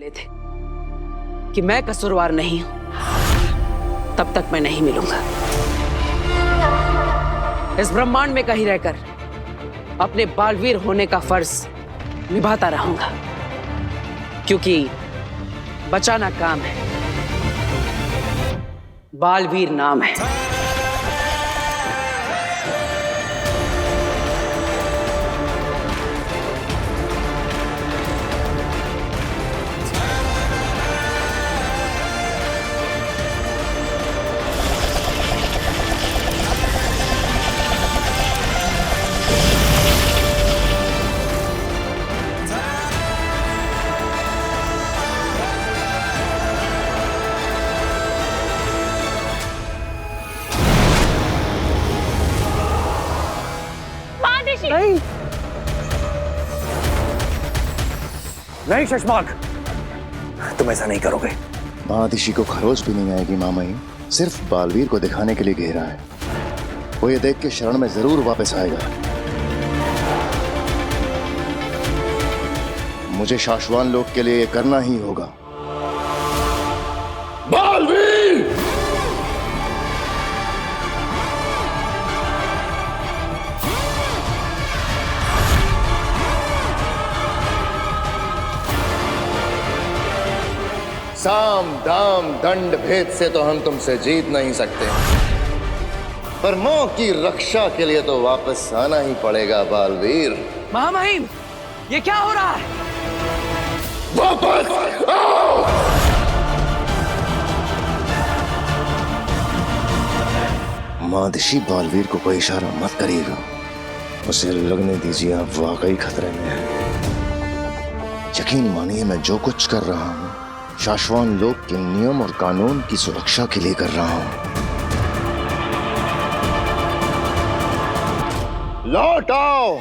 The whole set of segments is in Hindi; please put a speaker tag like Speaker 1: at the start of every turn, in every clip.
Speaker 1: ले थे कि मैं कसूरवार नहीं हूं, तब तक मैं नहीं मिलूंगा। इस ब्रह्मांड में कहीं रहकर अपने बालवीर होने का फर्ज निभाता रहूंगा, क्योंकि बचाना काम है, बालवीर नाम है।
Speaker 2: नहीं नहीं शशमाक, तुम ऐसा नहीं करोगे।
Speaker 3: महादिशी को खरोच भी नहीं आएगी मामाई, सिर्फ बालवीर को दिखाने के लिए घेरा है। वो ये देख के शरण में जरूर वापस आएगा। मुझे शाश्वान लोक के लिए ये करना ही होगा।
Speaker 4: बालवीर!
Speaker 3: साम दाम दंड भेद से तो हम तुमसे जीत नहीं सकते, पर मोह की रक्षा के लिए तो वापस आना ही पड़ेगा बालवीर।
Speaker 1: महामहिम, ये क्या हो रहा है?
Speaker 4: वापस आओ!
Speaker 3: महादिशी बालवीर को कोई इशारा मत करिएगा, उसे लगने दीजिए आप वाकई खतरे में हैं। यकीन मानिए मैं जो कुछ कर रहा हूं शाश्वान लोक के नियम और कानून की सुरक्षा के लिए कर रहा हूं। लौट आओ।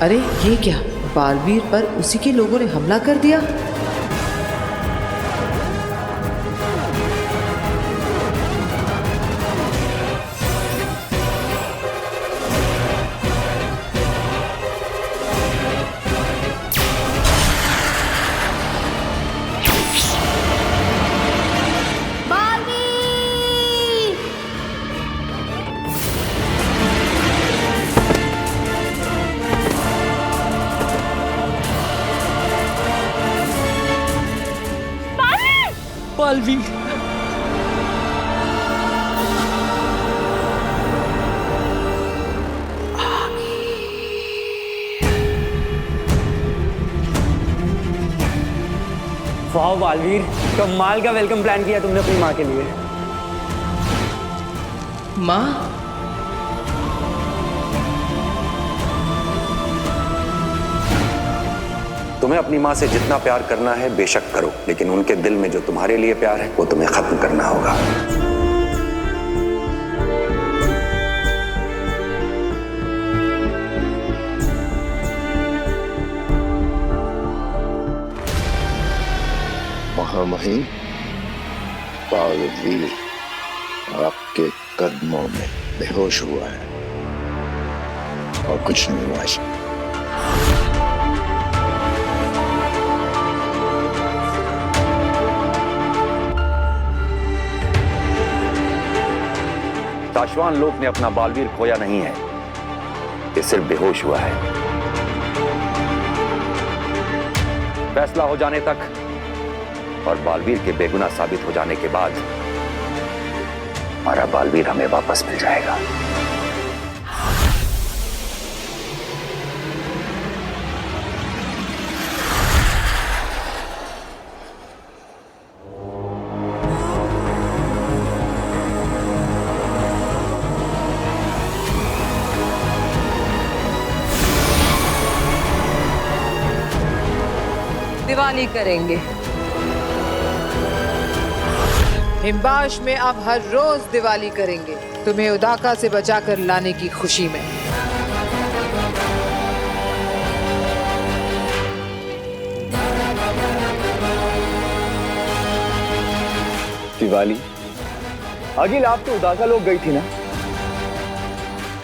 Speaker 5: अरे ये क्या, बालवीर पर उसी के लोगों ने हमला कर दिया।
Speaker 1: बालवीर,
Speaker 2: वाह बालवीर, कमाल का वेलकम प्लान किया तुमने अपनी माँ के लिए।
Speaker 5: माँ?
Speaker 6: तुम्हें अपनी माँ से जितना प्यार करना है बेशक करो, लेकिन उनके दिल में जो तुम्हारे लिए प्यार है वो तुम्हें खत्म करना होगा।
Speaker 3: महामहिम बालवीर, आपके कदमों में बेहोश हुआ है और कुछ नहीं हुआ है।
Speaker 6: साशवान लोक ने अपना बालवीर खोया नहीं है, ये सिर्फ बेहोश हुआ है। फैसला हो जाने तक और बालवीर के बेगुनाह साबित हो जाने के बाद हमारा बालवीर हमें वापस मिल जाएगा।
Speaker 5: दिवाली करेंगे। हिमबाश में अब हर रोज दिवाली करेंगे, तुम्हें उदाका से बचाकर लाने की खुशी में।
Speaker 4: दिवाली? अगिल, आप तो उदाका लोग गई थी ना?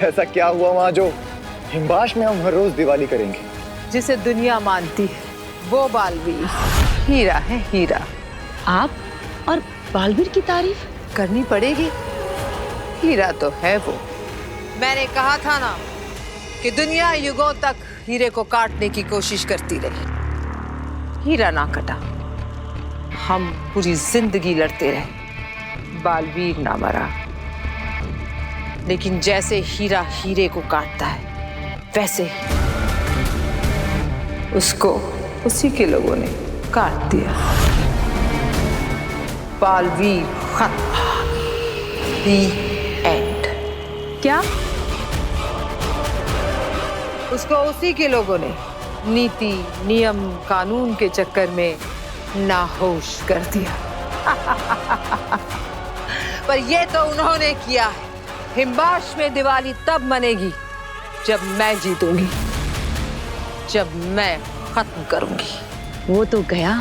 Speaker 4: ऐसा क्या हुआ वहां जो हिमबाश में हम हर रोज दिवाली करेंगे?
Speaker 5: जिसे दुनिया मानती है वो बालवीर हीरा है, हीरा।
Speaker 7: आप और बालवीर की तारीफ
Speaker 5: करनी पड़ेगी, हीरा तो है वो। मैंने कहा था ना कि दुनिया युगों तक हीरे को काटने की कोशिश करती रही, हीरा ना कटा। हम पूरी जिंदगी लड़ते रहे, बालवीर ना मरा। लेकिन जैसे हीरा हीरे को काटता है, वैसे ही उसको उसी के लोगों ने काट दिया। बालवीर खत्म। The end।
Speaker 7: क्या?
Speaker 5: उसको उसी के लोगों ने नीति, नियम, कानून के चक्कर में नाहोश कर दिया। पर ये तो उन्होंने किया है। हिमबाश में दिवाली तब मनेगी जब मैं जीतूंगी, जब मैं खत्म करूंगी।
Speaker 7: वो तो गया,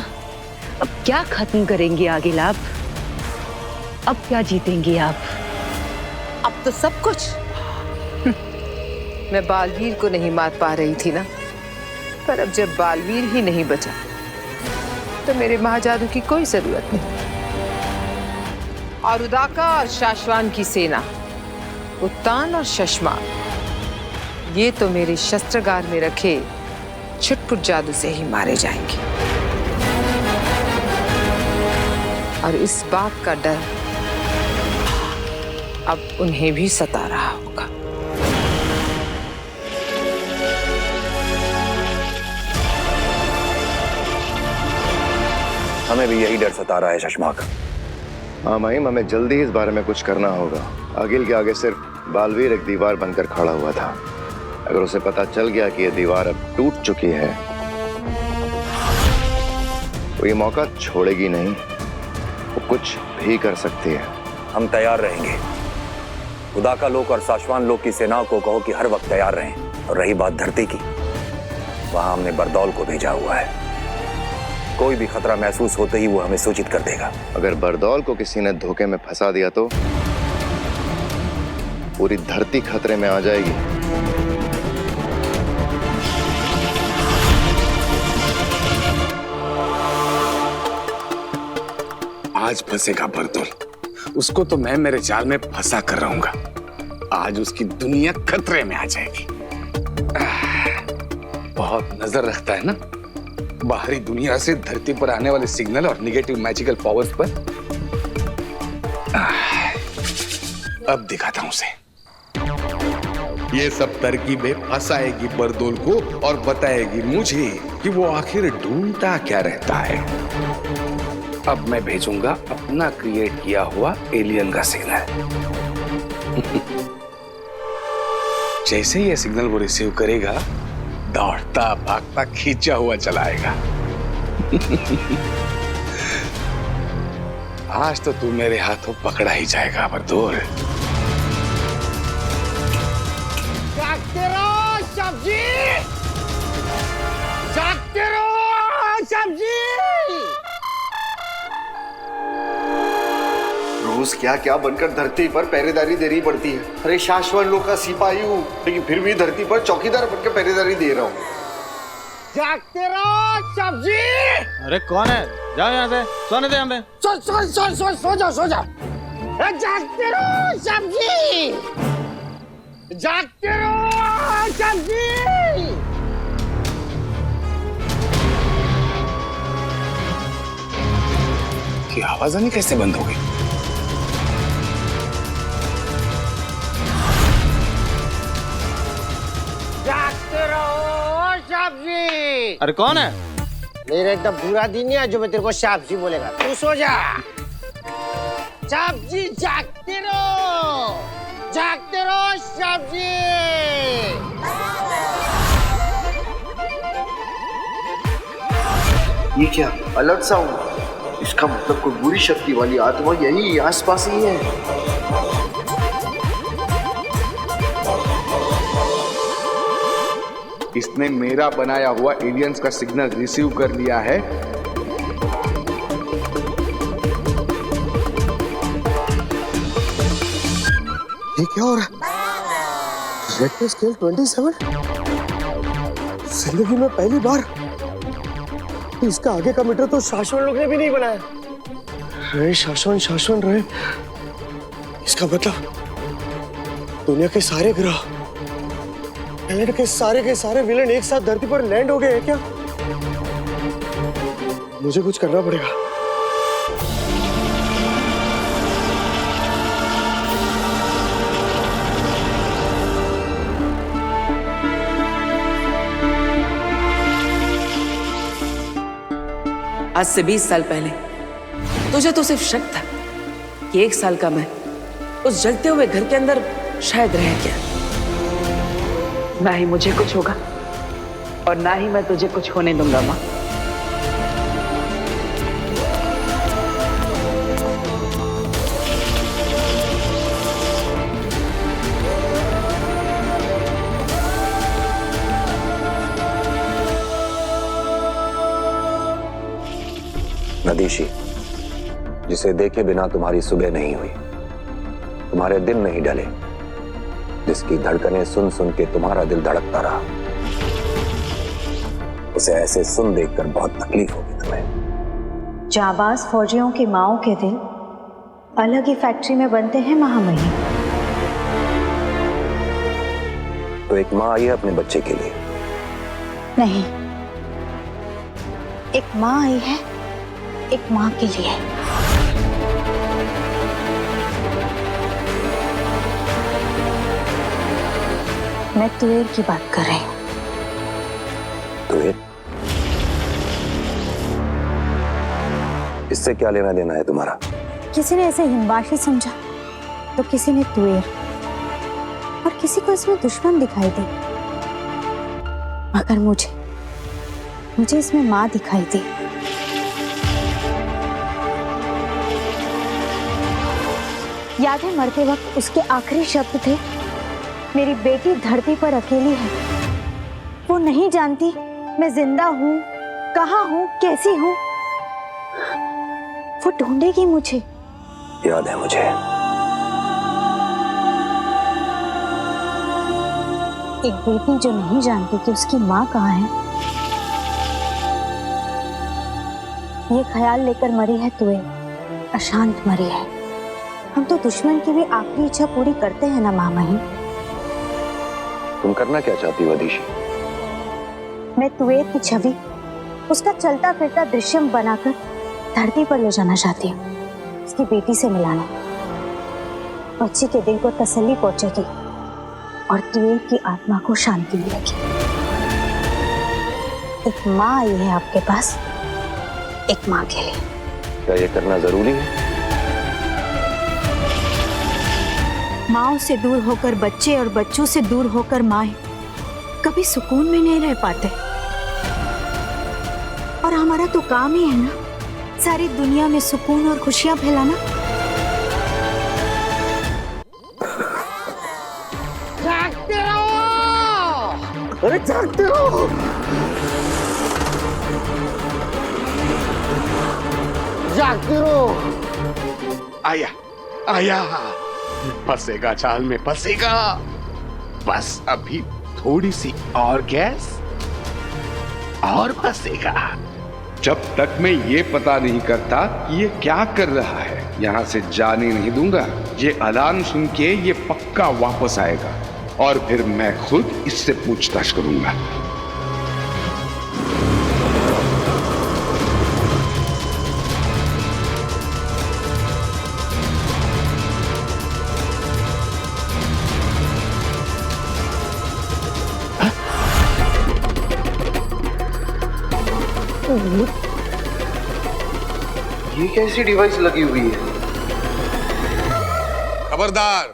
Speaker 7: अब क्या खत्म करेंगी आगिल आप? अब क्या जीतेंगी आप?
Speaker 5: अब तो सब कुछ। मैं बालवीर को नहीं मार पा रही थी ना, पर अब जब बालवीर ही नहीं बचा तो मेरे महाजादू की कोई जरूरत नहीं। और उदाका और शाश्वान की सेना, उत्तान और शशमान, ये तो मेरे शस्त्रागार में रखे छुटपुट जादू से ही मारे जाएंगे। और इस बात का डर अब उन्हें भी सता रहा होगा।
Speaker 6: हमें भी यही डर सता रहा है शशमाक।
Speaker 3: हाँ माहिम, हमें जल्दी इस बारे में कुछ करना होगा। अगिल के आगे सिर्फ बालवीर एक दीवार बनकर खड़ा हुआ था। अगर उसे पता चल गया कि यह दीवार अब टूट चुकी है तो ये मौका छोड़ेगी नहीं, वो कुछ भी कर सकती है।
Speaker 6: हम तैयार रहेंगे। उदाका लोक और साशवान लोक की सेनाओं को कहो कि हर वक्त तैयार रहें। और रही बात धरती की, वहां हमने बरदौल को भेजा हुआ है। कोई भी खतरा महसूस होते ही वो हमें सूचित कर देगा।
Speaker 3: अगर बरदौल को किसी ने धोखे में फंसा दिया तो पूरी धरती खतरे में आ जाएगी।
Speaker 8: आज फंसेगा बरदौल, उसको तो मैं मेरे जाल में फंसा कर रहूंगा। आज उसकी दुनिया खतरे में आ जाएगी। बहुत नजर रखता है ना बाहरी दुनिया से धरती पर आने वाले सिग्नल और निगेटिव मैजिकल पावर्स पर। अब दिखाता हूं उसे। ये सब तरकीबें फंसाएगी बरदौल को और बताएगी मुझे कि वो आखिर ढूंढता क्या रहता है। अब मैं भेजूंगा अपना क्रिएट किया हुआ एलियन का सिग्नल। जैसे ही ये सिग्नल वो रिसीव करेगा, दौड़ता भागता खींचा हुआ चलाएगा। आज तो तू मेरे हाथों पकड़ा ही जाएगा बरदौल।
Speaker 2: जागते रहो सब्जी, जागते रहो सब्जी।
Speaker 3: रोज क्या क्या बनकर धरती पर पहरेदारी देनी पड़ती है। अरे शाश्वत लोग का सिपाही हूँ, लेकिन फिर भी धरती पर चौकीदार बनकर पहरेदारी दे रहा हूँ।
Speaker 9: जागते रहो सब्जी।
Speaker 10: अरे कौन है? जाओ यहाँ से, सोने दे हमें।
Speaker 9: सो जाओ। जागते रहो सब्जी, जागते रहो सब्जी।
Speaker 8: की आवाज आनी कैसे बंद हो गई?
Speaker 9: जागते रहो सब्जी।
Speaker 10: अरे कौन है?
Speaker 9: मेरा एकदम बुरा दिन है जो मैं तेरे को सब्जी बोलेगा। तू सो जा। सब्जी जागते रहो सब्जी।
Speaker 3: ये क्या अलर्ट साउंड? इसका मतलब कोई बुरी शक्ति वाली आत्मा यही आसपास ही है।
Speaker 8: इसने मेरा बनाया हुआ एलियंस का सिग्नल रिसीव कर लिया है।
Speaker 3: ये क्या हो रहा है? Richter scale 27? जिंदगी में पहली बार। इसका आगे का मीटर तो शाश्वत लोग ने भी नहीं बनाया। रहे शाश्वत रहे। इसका मतलब दुनिया के सारे ग्रह, प्लैनेट के सारे विलेन एक साथ धरती पर लैंड हो गए हैं क्या? मुझे कुछ करना पड़ेगा।
Speaker 1: आज से 20 साल पहले तुझे तो सिर्फ शक था कि 1 साल का मैं उस जलते हुए घर के अंदर शायद रह गया। ना ही मुझे कुछ होगा और ना ही मैं तुझे कुछ होने दूंगा माँ।
Speaker 6: नदीशी, जिसे देखे बिना तुम्हारी सुबह नहीं हुई, तुम्हारे दिन नहीं ढले, जिसकी धड़कनें सुन सुन के तुम्हारा दिल धड़कता रहा, उसे ऐसे सुन देखकर बहुत तकलीफ होगी तुम्हें।
Speaker 11: जाबाज फौजियों की माओं के दिल अलग ही फैक्ट्री में बनते हैं महामहिम।
Speaker 6: तो एक माँ आई है अपने बच्चे के लिए?
Speaker 11: नहीं, एक माँ आई है एक माँ के लिए। मैं तुएर की बात कर रही हूँ।
Speaker 6: तुएर? इससे क्या लेना देना है तुम्हारा?
Speaker 11: किसी ने ऐसे हिंदवाशी समझा तो किसी ने तुएर, और किसी को इसमें दुश्मन दिखाई दी, मगर मुझे इसमें माँ दिखाई दी। याद है मरते वक्त उसके आखिरी शब्द थे, मेरी बेटी धरती पर अकेली है, वो नहीं जानती मैं जिंदा हूँ, कहाँ हूँ, कैसी हूँ, वो ढूंढेगी मुझे।
Speaker 6: याद है मुझे।
Speaker 11: एक बेटी जो नहीं जानती कि उसकी माँ कहाँ है, ये ख्याल लेकर मरी है तुएर, अशांत मरी है। हम तो दुश्मन की भी आखिरी इच्छा पूरी करते हैं ना महामहिम।
Speaker 6: तुम करना क्या चाहती हो अदीशी?
Speaker 11: मैं तुएर की छवि उसका चलता फिरता दृश्यम बनाकर धरती पर ले जाना चाहती हूँ, उसकी बेटी से मिलाना। बच्ची के दिल को तसल्ली पहुंचेगी और तुएर की आत्मा को शांति मिलेगी। एक माँ आई है आपके पास, एक माँ के लिए।
Speaker 6: क्या ये करना जरूरी है?
Speaker 11: माँओं से दूर होकर बच्चे और बच्चों से दूर होकर माएं कभी सुकून में नहीं रह पाते। और हमारा तो काम ही है ना, सारी दुनिया में सुकून और खुशियां फैलाना।
Speaker 9: जागते रहो।
Speaker 3: अरे जागते रहो।
Speaker 9: जागते रहो।
Speaker 8: आया आया, फंसेगा जाल में फंसेगा। बस अभी थोड़ी सी और गैस और फंसेगा। जब तक मैं ये पता नहीं करता कि ये क्या कर रहा है, यहां से जाने नहीं दूंगा। ये अलार्म सुन के ये पक्का वापस आएगा और फिर मैं खुद इससे पूछताछ करूंगा।
Speaker 10: ये कैसी डिवाइस लगी हुई है?
Speaker 8: खबरदार,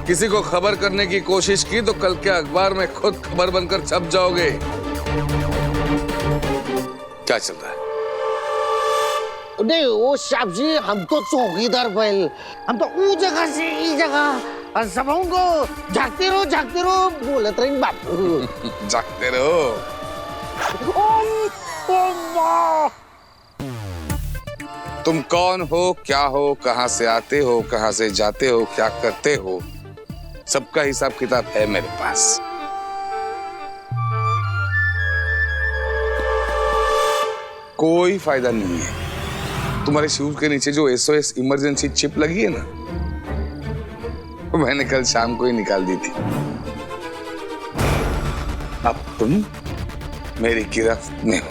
Speaker 8: किसी को खबर करने की कोशिश की तो कल के अखबार में खुद खबर बनकर छप जाओगे। क्या चल रहा है?
Speaker 9: नहीं वो साहब जी, हम तो चौकीदार बैल, हम तो वो जगह से इस जगह सब को झाकते रहो बोलत रही बापू।
Speaker 8: जागते रहो। तुम कौन हो, क्या हो, कहां से आते हो, कहां से जाते हो, क्या करते हो, सबका हिसाब किताब है मेरे पास। कोई फायदा नहीं है। तुम्हारे शूज के नीचे जो SOS इमरजेंसी चिप लगी है ना, मैंने कल शाम को ही निकाल दी थी। अब तुम मेरी गिरफ्त में हो।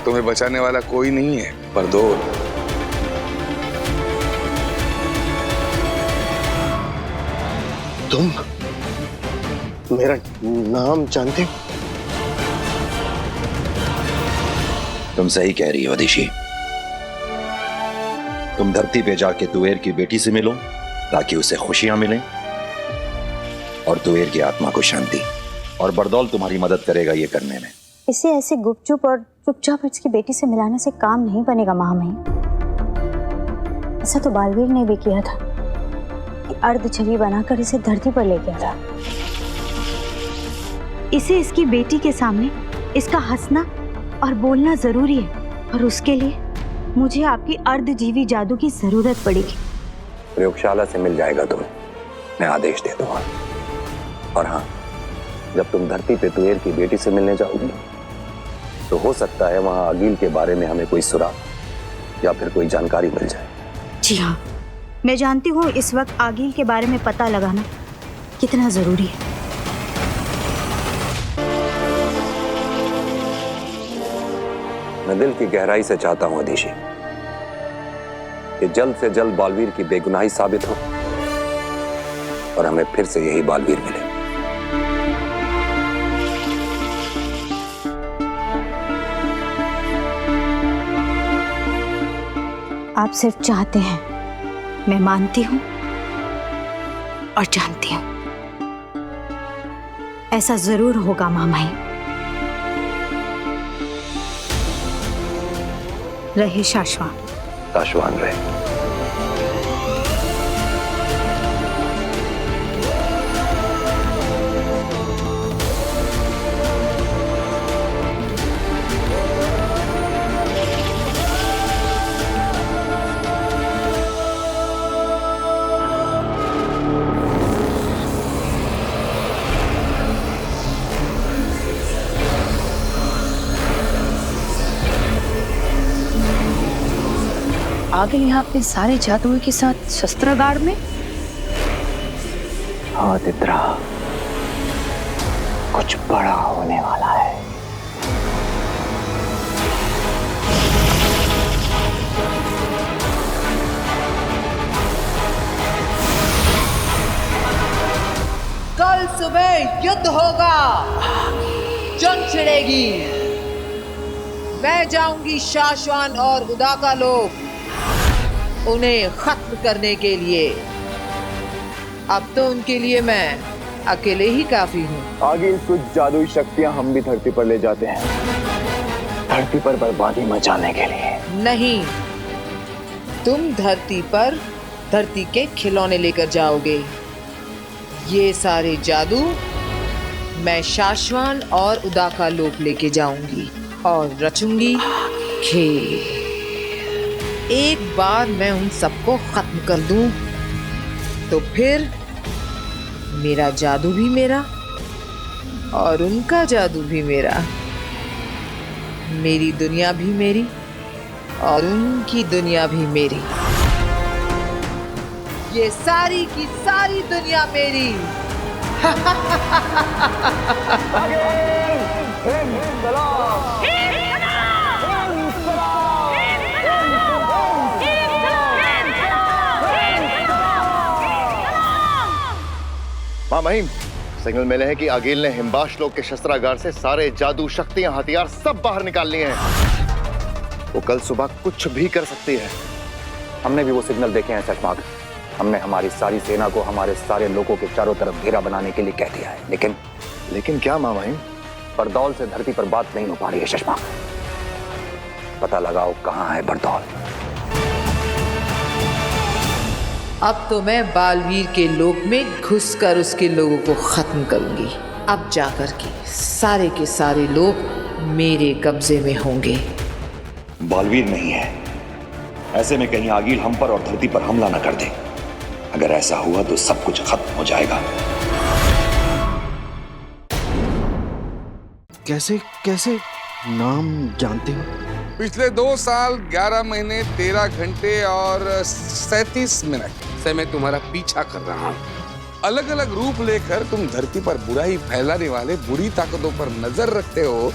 Speaker 8: तुम्हें बचाने वाला कोई नहीं है बरदौल।
Speaker 9: तुम मेरा नाम जानते हो?
Speaker 3: तुम सही कह रही हो दिशी। तुम धरती पे जाके तुवेर की बेटी से मिलो ताकि उसे खुशियां मिलें और तुवेर की आत्मा को शांति, और बरदौल तुम्हारी मदद करेगा ये करने में।
Speaker 11: इसे ऐसे गुपचुप और चुपचाप इसकी बेटी से मिलाने से काम नहीं बनेगा महामहिम। ऐसा तो बालवीर ने भी किया था कि अर्ध छवि बनाकर इसे धरती पर ले गया था। इसे इसकी बेटी के सामने इसका हंसना और बोलना जरूरी है, और उसके लिए मुझे आपकी अर्धजीवी जादू की जरूरत पड़ेगी।
Speaker 6: प्रयोगशाला से मिल जाएगा तुम्हें, मैं आदेश दे दूंगा। और हाँ, जब तुम धरती पे तुवेर की बेटी से मिलने जाओगी तो हो सकता है वहां आगिल के बारे में हमें कोई सुराग या फिर कोई जानकारी मिल जाए।
Speaker 11: जी हाँ, मैं जानती हूँ इस वक्त आगिल के बारे में पता लगाना कितना जरूरी है।
Speaker 6: मैं दिल की गहराई से चाहता हूं अधीशी कि जल्द से जल्द बालवीर की बेगुनाही साबित हो और हमें फिर से यही बालवीर मिले।
Speaker 11: आप सिर्फ चाहते हैं, मैं मानती हूं और जानती हूं ऐसा जरूर होगा महामहिम। रहे शाश्वान।
Speaker 6: शाश्वान रहे।
Speaker 7: आगे यहाँ अपने सारे जादुओं के साथ शस्त्रागार में।
Speaker 6: हाँ तित्रा, कुछ बड़ा होने वाला है।
Speaker 5: कल सुबह युद्ध होगा, जंग छिड़ेगी। मैं जाऊंगी शाश्वान और उदाका लोग उन्हें खत्म करने के लिए। अब तो उनके लिए मैं अकेले ही काफी हूँ।
Speaker 4: आगे कुछ जादुई शक्तियां हम भी धरती पर ले जाते हैं, धरती पर बर्बादी मचाने के लिए।
Speaker 5: नहीं, तुम धरती पर धरती के खिलौने लेकर जाओगे। ये सारे जादू मैं शाश्वान और उदाका लोक लेके जाऊंगी और रचूंगी खेल। एक बार मैं उन सबको खत्म कर दूं तो फिर मेरा जादू भी मेरा और उनका जादू भी मेरा, मेरी दुनिया भी मेरी और उनकी दुनिया भी मेरी, ये सारी की सारी दुनिया मेरी।
Speaker 3: माँ महिम, सिग्नल मिले हैं कि आगिल ने हिमबाश लोग के शस्त्रागार से सारे जादू, शक्तियां, हथियार सब बाहर निकाल लिए हैं। वो कल सुबह कुछ भी कर सकती है।
Speaker 6: हमने भी वो सिग्नल देखे हैं चश्माक। हमने हमारी सारी सेना को हमारे सारे लोगों के चारों तरफ घेरा बनाने के लिए कह दिया है, लेकिन
Speaker 3: क्या माँ महिम?
Speaker 6: बरदौल से धरती पर बात नहीं हो पा रही है चश्माक। पता लगाओ कहाँ है बरदौल।
Speaker 5: अब तो मैं बालवीर के लोक में घुसकर उसके लोगों को खत्म करूंगी। अब जाकर के सारे लोग मेरे कब्जे में होंगे।
Speaker 6: बालवीर नहीं है, ऐसे में कहीं आगिल हम पर और धरती पर हमला न कर दे। अगर ऐसा हुआ तो सब कुछ खत्म हो जाएगा।
Speaker 9: कैसे कैसे नाम जानते हो?
Speaker 8: पिछले 2 साल 11 महीने 13 घंटे और 37 मिनट से मैं तुम्हारा पीछा कर रहा हूँ। अलग अलग रूप लेकर तुम धरती पर बुराई फैलाने वाले बुरी ताकतों पर नजर रखते हो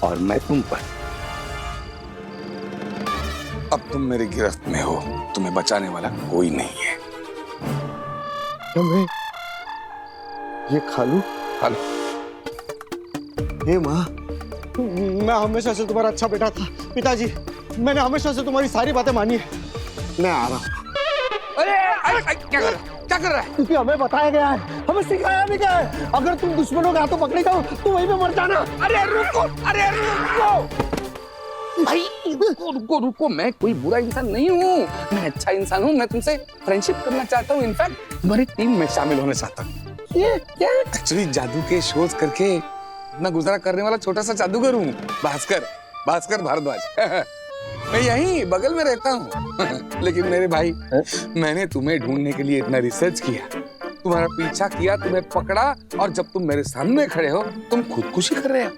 Speaker 8: और मैं तुम पर। अब तुम मेरी गिरफ्त में हो, तुम्हें बचाने वाला कोई नहीं है।
Speaker 9: मैं ये खालू हे माँ, मैं हमेशा से तुम्हारा अच्छा बेटा था। पिताजी, मैंने हमेशा से तुम्हारी सारी बातें मानी है। मैं आ रहा हूँ।
Speaker 8: अरे क्या कर रहा है?
Speaker 9: क्योंकि हमें बताया गया है, हमें सिखाया भी गया है, अगर तुम दुश्मनों के हाथों पकड़े जाओ तो वहीं पे मर जाना।
Speaker 8: अरे रुको भाई, रुको। मैं कोई बुरा इंसान नहीं हूँ, मैं अच्छा इंसान हूँ। मैं तुमसे फ्रेंडशिप करना चाहता हूँ। इनफैक्ट तुम्हारी टीम में शामिल होना चाहता हूँ। ये क्या? एक्चुअली जादू के शोध करके अपना गुजारा करने वाला छोटा सा जादूगर हूँ, भास्कर भारद्वाज। मैं यहीं बगल में रहता हूँ। लेकिन मेरे भाई, मैंने तुम्हें ढूंढने के लिए इतना रिसर्च किया, तुम्हारा पीछा किया, तुम्हें पकड़ा, और जब तुम मेरे सामने खड़े हो तुम खुदकुशी कर रहे हो।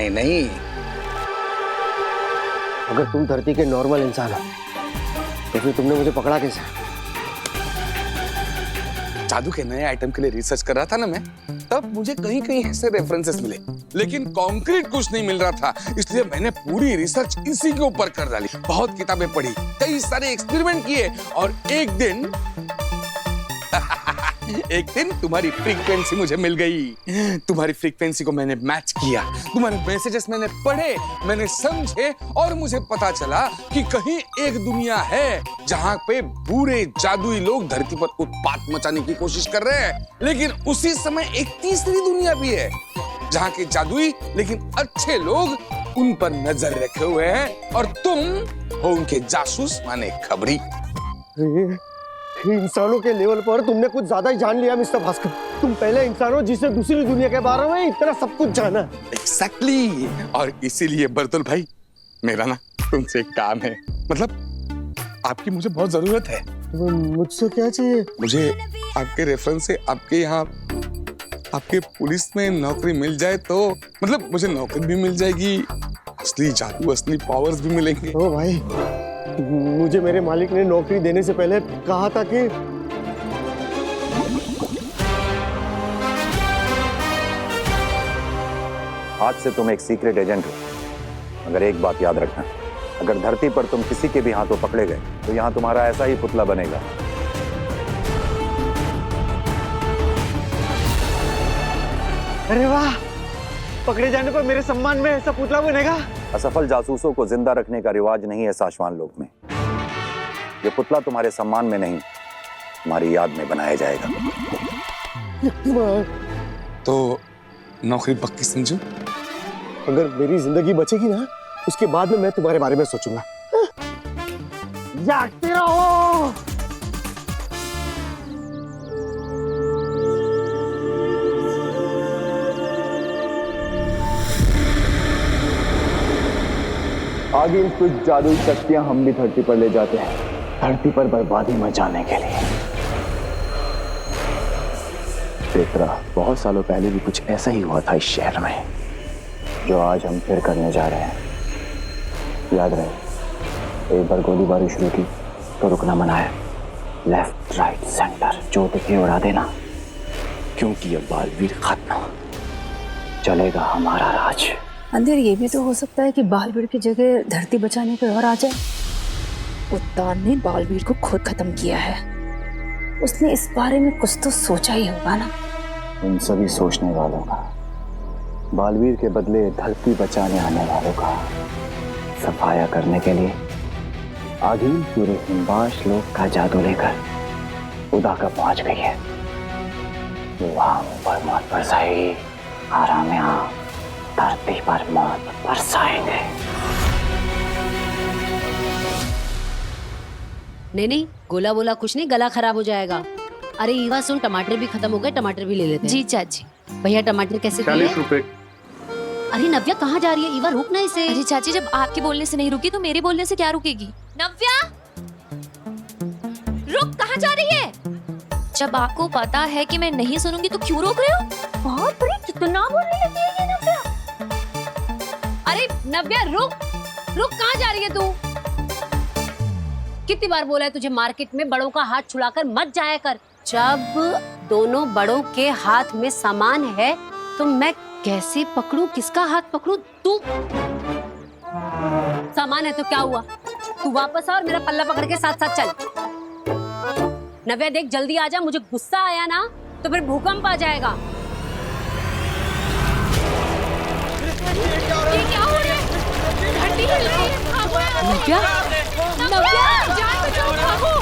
Speaker 8: नहीं।
Speaker 9: अगर तुम धरती के नॉर्मल इंसान हो तो फिर तुमने मुझे पकड़ा कैसे?
Speaker 8: जादू के नए आइटम के लिए रिसर्च कर रहा था ना मैं, तब मुझे कहीं ऐसे रेफरेंसेस मिले, लेकिन कॉन्क्रीट कुछ नहीं मिल रहा था। इसलिए मैंने पूरी रिसर्च इसी के ऊपर कर डाली। बहुत किताबें पढ़ी, कई सारे एक्सपेरिमेंट किए, और एक दिन तुम्हारी फ्रीक्वेंसी मुझे मिल गई। तुम्हारी फ्रीक्वेंसी को मैंने मैच किया, तुम्हारे मैसेजेस मैंने पढ़े, मैंने समझे, और मुझे पता चला कि कहीं एक दुनिया है जहां पे बुरे जादुई लोग धरती पर उत्पात मचाने की कोशिश कर रहे हैं। लेकिन उसी समय एक तीसरी दुनिया भी है जहां के जादुई लेकिन अच्छे लोग उन पर नजर रखे हुए हैं, और तुम हो उनके जासूस माने खबरी।
Speaker 9: इंसानों के लेवल पर तुमने कुछ ज्यादा ही जान लिया मिस्टर भास्कर। तुम पहले इंसान हो जिसे दूसरी दुनिया के बारे में इतना सब कुछ जाना।
Speaker 8: Exactly. और इसीलिए बरतुल भाई, मेरा ना तुमसे एक काम है, मतलब आपकी मुझे बहुत जरूरत है।
Speaker 9: मुझसे क्या चाहिए?
Speaker 8: मुझे आपके रेफरेंस से आपके यहाँ आपके पुलिस में नौकरी मिल जाए तो, मतलब मुझे नौकरी भी मिल जाएगी, असली जादू, असली पावर्स भी मिलेंगे।
Speaker 9: ओ भाई, मुझे मेरे मालिक ने नौकरी देने से पहले कहा था कि
Speaker 6: आज से तुम एक सीक्रेट एजेंट हो। मगर एक बात याद रखना, अगर धरती पर तुम किसी के भी हाथों पकड़े गए तो यहाँ तुम्हारा ऐसा ही पुतला बनेगा।
Speaker 9: अरे वाह, पकड़े जाने पर मेरे सम्मान में ऐसा पुतला बनेगा?
Speaker 6: असफल जासूसों को जिंदा रखने का रिवाज नहीं है साशवान लोक में। ये पुतला तुम्हारे सम्मान में नहीं, तुम्हारी याद में बनाया जाएगा।
Speaker 8: तो नौकरी पक्की समझो?
Speaker 9: अगर मेरी जिंदगी बचेगी ना, उसके बाद में मैं तुम्हारे बारे में सोचूंगा। जागते रहो।
Speaker 4: आगे कुछ जादुई शक्तियां हम भी धरती पर ले जाते हैं, धरती पर बर्बादी मचाने के लिए। पेत्रा, बहुत सालों पहले भी कुछ ऐसा ही हुआ था इस शहर में, जो आज हम फिर करने जा रहे हैं। याद रहे, एक बार गोलीबारी शुरू की तो रुकना मना है। लेफ्ट राइट सेंटर जो दिखे उड़ा देना, क्योंकि अब बालवीर खत्म, चलेगा हमारा राज।
Speaker 11: अंधेर ये भी तो हो सकता है कि बालवीर की जगह धरती बचाने कोई और आ जाए। उत्तान ने बालवीर को खुद खत्म किया है, उसने इस बारे में कुछ तो सोचा ही होगा ना।
Speaker 4: उन सभी सोचने वालों का, बालवीर के बदले धरती बचाने आने वालों का सफाया करने के लिए आगिल पूरे हिमबाश लोक का जादू लेकर उदाका पहुंच गई है। वहां पर मौत बरसाएगी, आराम यहाँ धरती पर मौत बरसाएंगे।
Speaker 12: नहीं, गोला बोला कुछ नहीं, गला खराब हो जाएगा। अरे ईवा सुन, टमाटर भी खत्म हो गए, टमाटर भी ले लेते हैं।
Speaker 13: जी चाची।
Speaker 12: भैया टमाटर कैसे दिए?
Speaker 10: 40 रुपए।
Speaker 12: अरे नव्या कहाँ जा रही है? ईवा रुक ना इसे।
Speaker 13: अरे चाची, जब आपके बोलने से नहीं रुकी तो मेरे बोलने से क्या रुकेगी? नव्या रुक, कहाँ जा रही है? जब आपको पता है कि मैं नहीं सुनूंगी तो क्यों रोक रहे हो?
Speaker 11: बहुत बड़ी कितना बोलने लगी है ये नव्या।
Speaker 12: अरे नव्या रुक, कहाँ जा रही है तू? कितनी बार बोला है तुझे मार्केट में बड़ों का हाथ छुड़ाकर मत जाया कर। जब दोनों बड़ों के हाथ में सामान है तो मैं कैसे पकड़ूं, किसका हाथ पकड़ूं? तू सामान है तो क्या हुआ, तू वापस आ और मेरा पल्ला पकड़ के साथ साथ चल। नव्या देख जल्दी आ जा, मुझे गुस्सा आया ना तो फिर भूकंप आ जाएगा।
Speaker 13: ये क्या हो रहा है? धरती हिल रही है, भागो
Speaker 12: नव्या,
Speaker 13: नव्या, जान बचाओ, भागो।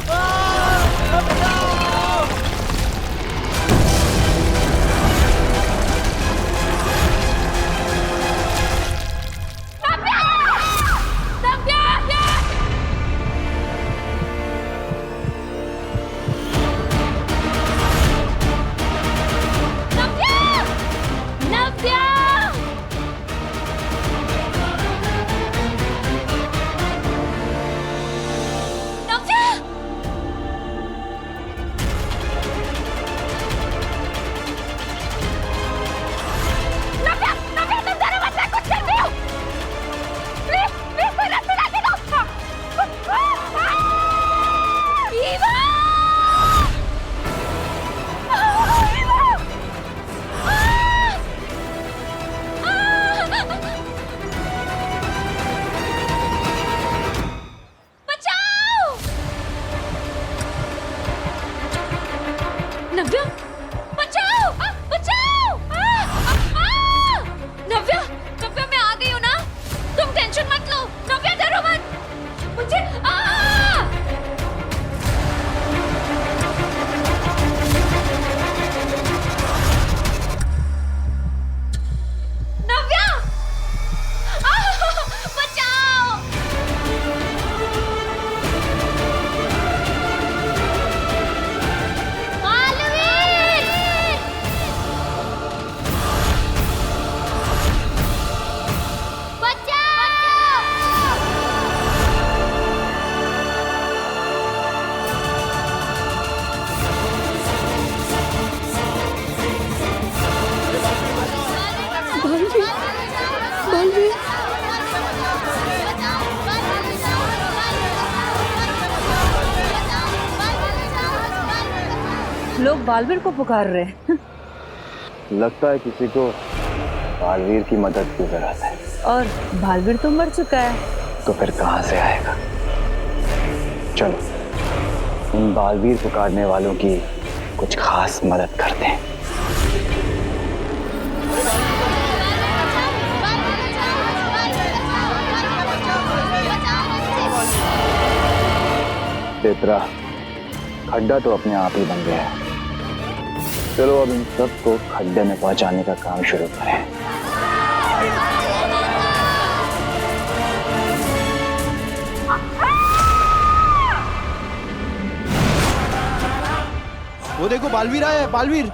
Speaker 13: नव्या बचाओ, बचाओ। नव्या, नव्या मैं आ गई हूँ ना, तुम टेंशन मत लो। नव्या डरो मत, मुझे नव्या बचाओ।
Speaker 1: लोग बालवीर को पुकार रहे हैं।
Speaker 4: लगता है किसी को बालवीर की मदद की जरूरत है।
Speaker 1: और बालवीर तो मर चुका है,
Speaker 4: तो फिर कहां से आएगा? चलो उन बालवीर पुकारने वालों की कुछ खास मदद करते हैं। पेत्रा, खड्डा तो अपने आप ही बन गया है। चलो अब इन सबको खड्डे में पहुंचाने का काम शुरू करें।
Speaker 10: वो देखो बालवीर आया है, बालवीर।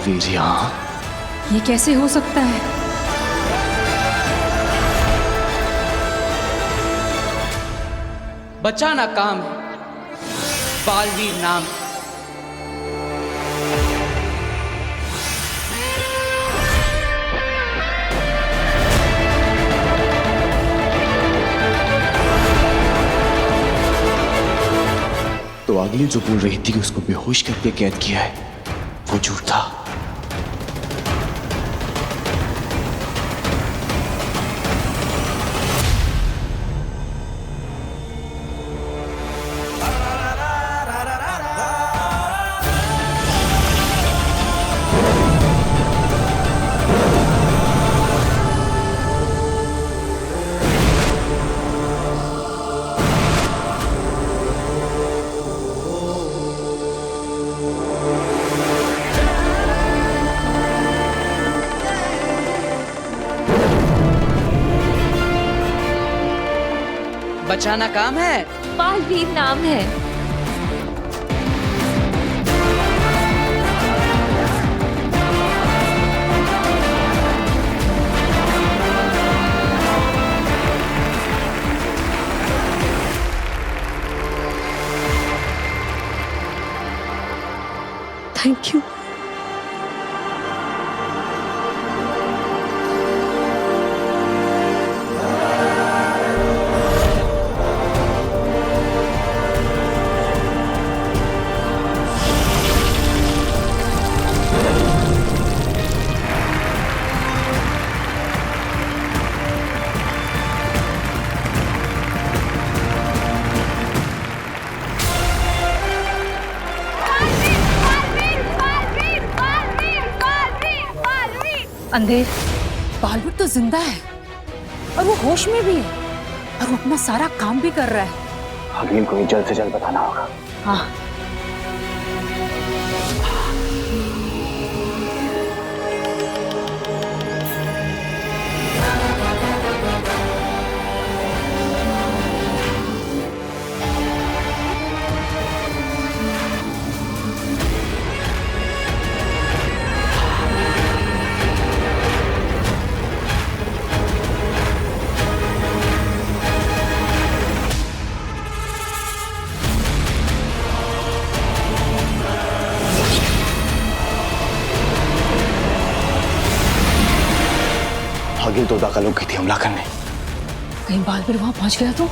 Speaker 4: बालवीर यहाँ?
Speaker 13: ये कैसे हो सकता है?
Speaker 14: बचाना काम है, बालवीर नाम है।
Speaker 4: तो आगिल जो बोल रही थी कि उसको बेहोश करके कैद किया है, वो झूठ था।
Speaker 14: बचाना काम है,
Speaker 13: बालवीर नाम है।
Speaker 12: Thank you.
Speaker 13: अंधेर, बालवीर तो जिंदा है और वो होश में भी है और वो अपना सारा काम भी कर रहा है।
Speaker 4: आगिल को ही जल्द से जल्द बताना होगा।
Speaker 13: हाँ।
Speaker 4: आगिल तो दाखिल हो गई थी हमला करने।
Speaker 13: कहीं बालवीर वहां पहुंच गया तो?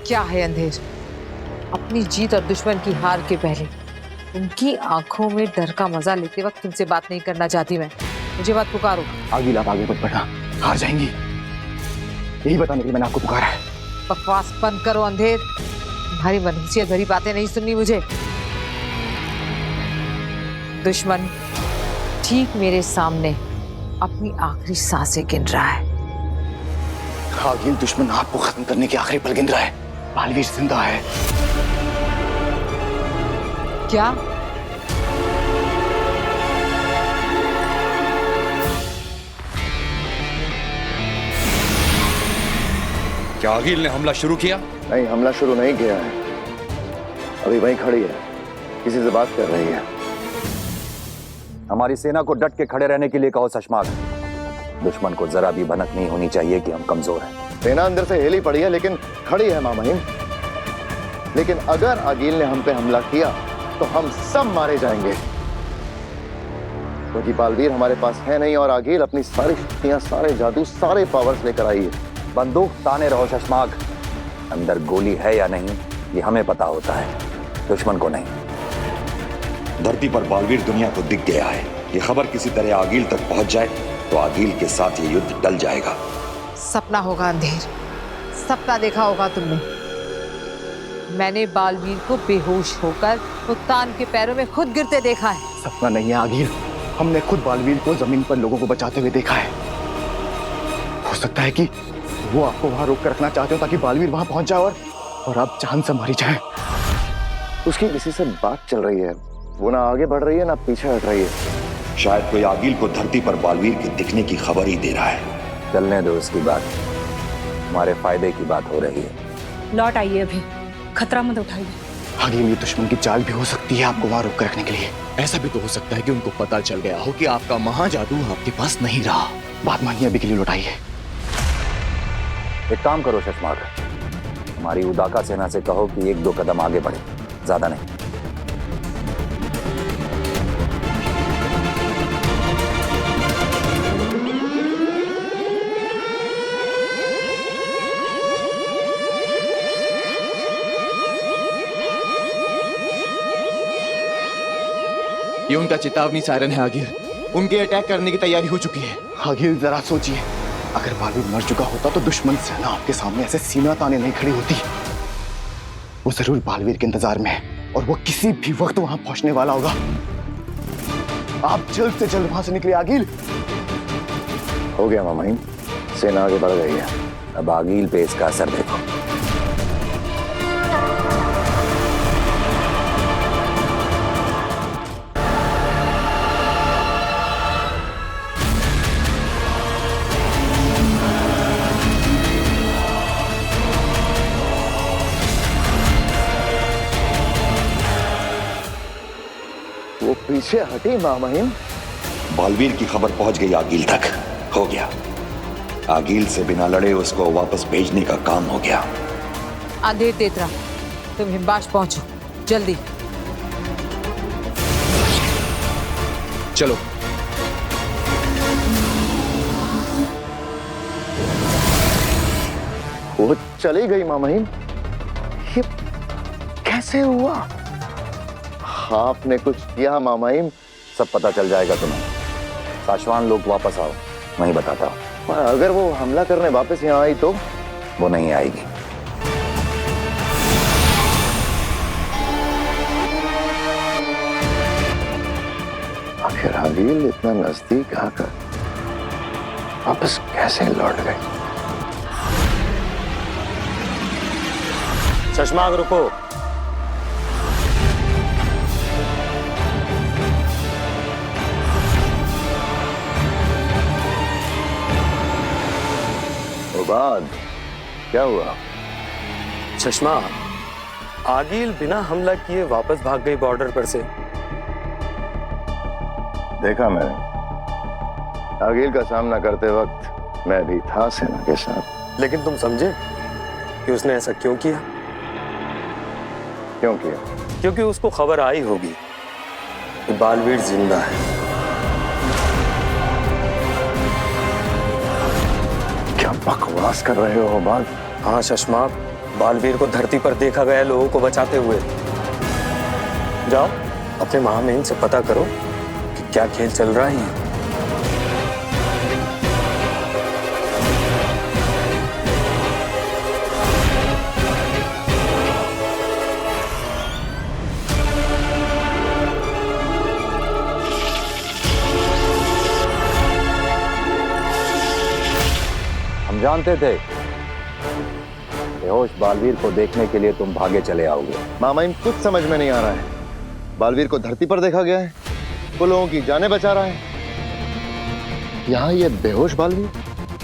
Speaker 5: क्या है अंधेर? अपनी जीत और दुश्मन की हार के पहले उनकी आंखों में डर का मजा लेते वक्त तुमसे बात नहीं करना चाहती मैं। मुझे बात पुकारो।
Speaker 4: आगिल आप आगे मत बढ़ना, हार जाएंगी। यही बताने के लिए मैंने आपको पुकारा है।
Speaker 5: बकवास बंद करो अंधेर, तुम्हारी मनहूसियत भरी बातें नहीं सुननी मुझे। दुश्मन ठीक मेरे सामने अपनी आखिरी सांसें गिन रहा है।
Speaker 4: आगिल दुश्मन आपको खत्म करने के आखिरी पल गिन रहा है। बालवीर जिंदा है।
Speaker 5: क्या?
Speaker 6: क्या आगिल ने हमला शुरू किया?
Speaker 3: नहीं, हमला शुरू नहीं किया है। अभी वहीं खड़ी है, किसी से बात कर रही है।
Speaker 6: हमारी सेना को डट के खड़े रहने के लिए कहो शशमाग। दुश्मन को जरा भी भनक नहीं होनी चाहिए कि हम कमजोर हैं।
Speaker 3: सेना अंदर से हिली पड़ी है लेकिन खड़ी है मामहीन। लेकिन अगर आगिल ने हम पे हमला किया तो हम सब मारे जाएंगे, क्योंकि बालवीर हमारे पास है नहीं और आगिल अपनी सारी शक्तियां, सारे जादू, सारे पावर्स लेकर आई है।
Speaker 6: बंदूक ताने रहो शशमाग। अंदर गोली है या नहीं ये हमें पता होता है, दुश्मन को नहीं।
Speaker 15: धरती पर बालवीर दुनिया को दिख गया है। ये खबर किसी तरह आगिल तक पहुंच जाए तो आगिल के साथ ये युद्ध टल जाएगा।
Speaker 5: सपना होगा अंधेर, सपना देखा होगा तुमने। मैंने बालवीर को बेहोश होकर उत्तान के पैरों में खुद गिरते देखा है।
Speaker 4: सपना नहीं है आगिल, हमने खुद बालवीर को जमीन पर लोगों को बचाते हुए देखा है। हो सकता है कि वो आपको वहां रोक कर रखना चाहते हो ताकि बालवीर वहां पहुंच जाए और आप जान से मारी जाए।
Speaker 3: उसकी किसी से बात चल रही है, वो ना आगे बढ़ रही है ना पीछे हट रही है।
Speaker 15: शायद कोई आगिल को धरती पर बालवीर के दिखने की खबर ही दे रहा है।
Speaker 6: चलने दो उसकी बात, हमारे फायदे की बात हो रही है।
Speaker 13: लौट आइए, अभी खतरा मत उठाइए।
Speaker 4: आगे ये दुश्मन की चाल भी हो सकती है आपको वहां रोक कर रखने के लिए। ऐसा भी तो हो सकता है कि उनको पता चल गया हो कि आपका महाजादू आपके पास नहीं रहा। बात मानिए, अभी के लिए लौटाइए।
Speaker 6: एक काम करो शशमाक, हमारी उदाका सेना से कहो कि 1-2 कदम आगे बढ़े, ज्यादा नहीं।
Speaker 4: ये उनका चेतावनी सायरन है आगिल। उनके अटैक करने की तैयारी हो चुकी है। आगिल जरा सोचिए, अगर बालवीर मर चुका होता तो दुश्मन सेना आपके सामने ऐसे सीना ताने नहीं खड़ी होती। वो जरूर बालवीर के इंतजार में है और वो किसी भी वक्त वहां पहुंचने वाला होगा। आप जल्द से जल्द वहां से निकले आगिल।
Speaker 6: हो गया मामाइन, सेना आगे बढ़ गई है। अब आगील पे इसका असर देखो।
Speaker 3: वो पीछे हटी मामाइन।
Speaker 15: बालवीर की खबर पहुंच गई आगील तक। हो गया, आगील से बिना लड़े उसको वापस भेजने का काम हो गया।
Speaker 5: अंधेर तेतरा, तुम हिमबाश पहुंचो जल्दी।
Speaker 4: चलो।
Speaker 3: वो चली गई मामाइन। ये कैसे हुआ? आपने कुछ किया मामाइन?
Speaker 6: सब पता चल जाएगा तुम्हें। साशवान लोग वापस आओ, मैं ही बताता हूँ।
Speaker 3: अगर वो हमला करने वापस यहाँ आई तो?
Speaker 6: वो नहीं आएगी।
Speaker 3: आखिर आगील इतना नजदीक आकर वापस कैसे लौट गई?
Speaker 2: शशमाक रुको।
Speaker 3: बाद क्या हुआ?
Speaker 2: चश्मा, आगील बिना हमला किए वापस भाग गई बॉर्डर पर से।
Speaker 3: देखा मैंने, आगील का सामना करते वक्त मैं भी था सेना के साथ।
Speaker 2: लेकिन तुम समझे कि उसने ऐसा क्यों किया?
Speaker 3: क्यों किया?
Speaker 2: क्योंकि उसको खबर आई होगी कि बालवीर जिंदा है।
Speaker 3: क्या बकवास कर रहे हो बाल?
Speaker 2: हाँ शशमाक, बालवीर को धरती पर देखा गया लोगों को बचाते हुए। जाओ अपने महामहिम से पता करो कि क्या खेल चल रहा है।
Speaker 6: हम जानते थे बेहोश बालवीर को देखने के लिए तुम भागे चले आओगे।
Speaker 3: मामाइन, कुछ समझ में नहीं आ रहा है। बालवीर को धरती पर देखा गया है, वो लोगों की जानें बचा रहा है। यहाँ ये बेहोश बालवीर।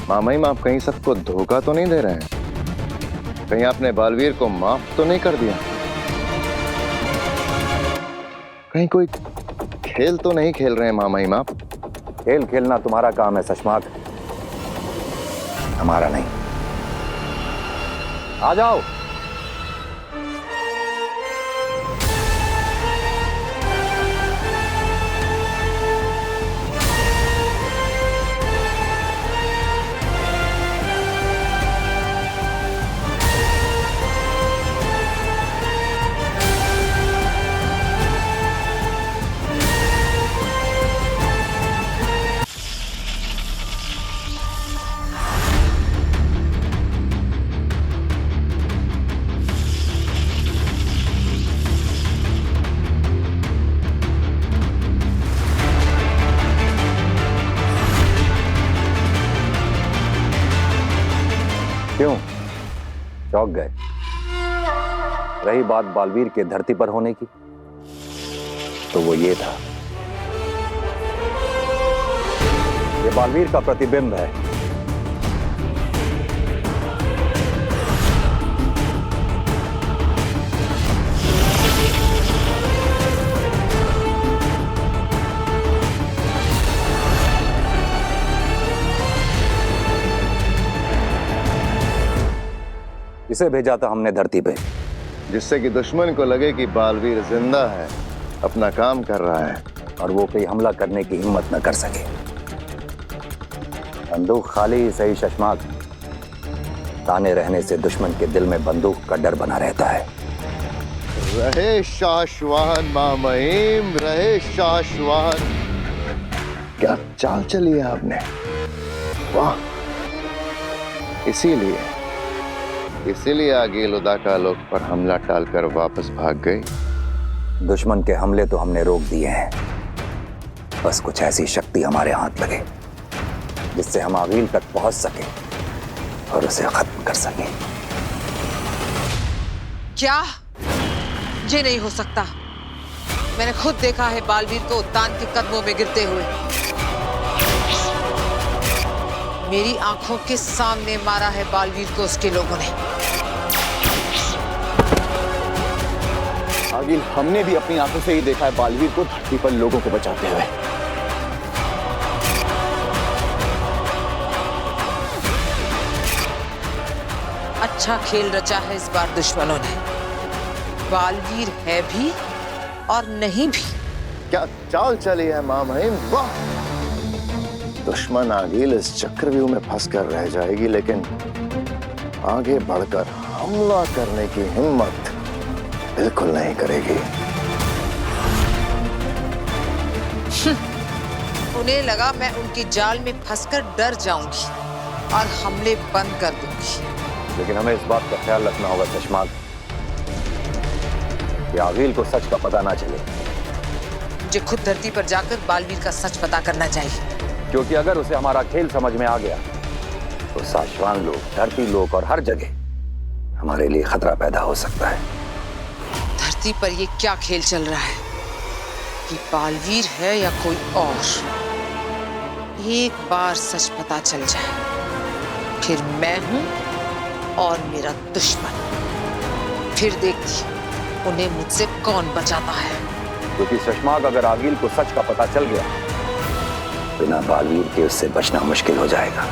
Speaker 3: मामाइन, आप कहीं सबको धोखा तो नहीं दे रहे हैं? कहीं आपने बालवीर को माफ तो नहीं कर दिया? कहीं कोई खेल तो नहीं खेल रहे हैं मामाइन आप?
Speaker 6: खेल खेलना तुम्हारा काम है शशमाक, हमारा नहीं। आ जाओ। क्यों चौंक गए? रही बात बालवीर के धरती पर होने की, तो वो ये था, ये बालवीर का प्रतिबिंब है। इसे भेजा था हमने धरती पे,
Speaker 3: जिससे कि दुश्मन को लगे कि बालवीर जिंदा है, अपना काम कर रहा है,
Speaker 6: और वो कोई हमला करने की हिम्मत न कर सके। बंदूक खाली ही सही शशमाक, ताने रहने से दुश्मन के दिल में बंदूक का डर बना रहता है।
Speaker 3: रहे शाश्वान मां महिम, रहे शाश्वान। क्या चाल चली है आपने, वाह। इसीलिए आगील उदाका लोग पर हमला टालकर वापस भाग गए।
Speaker 6: दुश्मन के हमले तो हमने रोक दिए हैं, बस कुछ ऐसी शक्ति हमारे हाथ लगे जिससे हम आगील तक पहुंच सके और उसे खत्म कर सके।
Speaker 5: क्या? ये नहीं हो सकता। मैंने खुद देखा है बालवीर को उत्तान के कदमों में गिरते हुए। मेरी आंखों के सामने मारा है बालवीर को उसके लोगों ने।
Speaker 4: आगिल, हमने भी अपनी आंखों से ही देखा है बालवीर को धरती पर लोगों को बचाते हुए।
Speaker 5: अच्छा खेल रचा है इस बार दुश्मनों ने। बालवीर है भी और नहीं भी।
Speaker 3: क्या चाल चली है मां महिम, वाह। दुश्मन आगील इस चक्रव्यूह में फंसकर रह जाएगी, लेकिन आगे बढ़कर हमला करने की हिम्मत बिल्कुल नहीं करेगी।
Speaker 5: उन्हें लगा मैं उनकी जाल में फंसकर डर जाऊंगी और हमले बंद कर दूंगी।
Speaker 6: लेकिन हमें इस बात का ख्याल रखना होगा शशमाक कि आगील को सच का पता ना चले।
Speaker 5: मुझे खुद धरती पर जाकर बालवीर का सच पता करना चाहिए,
Speaker 6: क्योंकि अगर उसे हमारा खेल समझ में आ गया तो साशवान लोग, धरती लोग और हर जगह हमारे लिए खतरा पैदा हो सकता है।
Speaker 5: धरती पर ये क्या खेल चल रहा है कि बालवीर है या कोई और? एक बार सच पता चल जाए, फिर मैं हूं और मेरा दुश्मन। फिर देखती उन्हें मुझसे कौन बचाता है।
Speaker 6: क्योंकि शशमाक, अगर आगील को सच का पता चल गया, बिना बालवीर के उससे बचना मुश्किल हो जाएगा।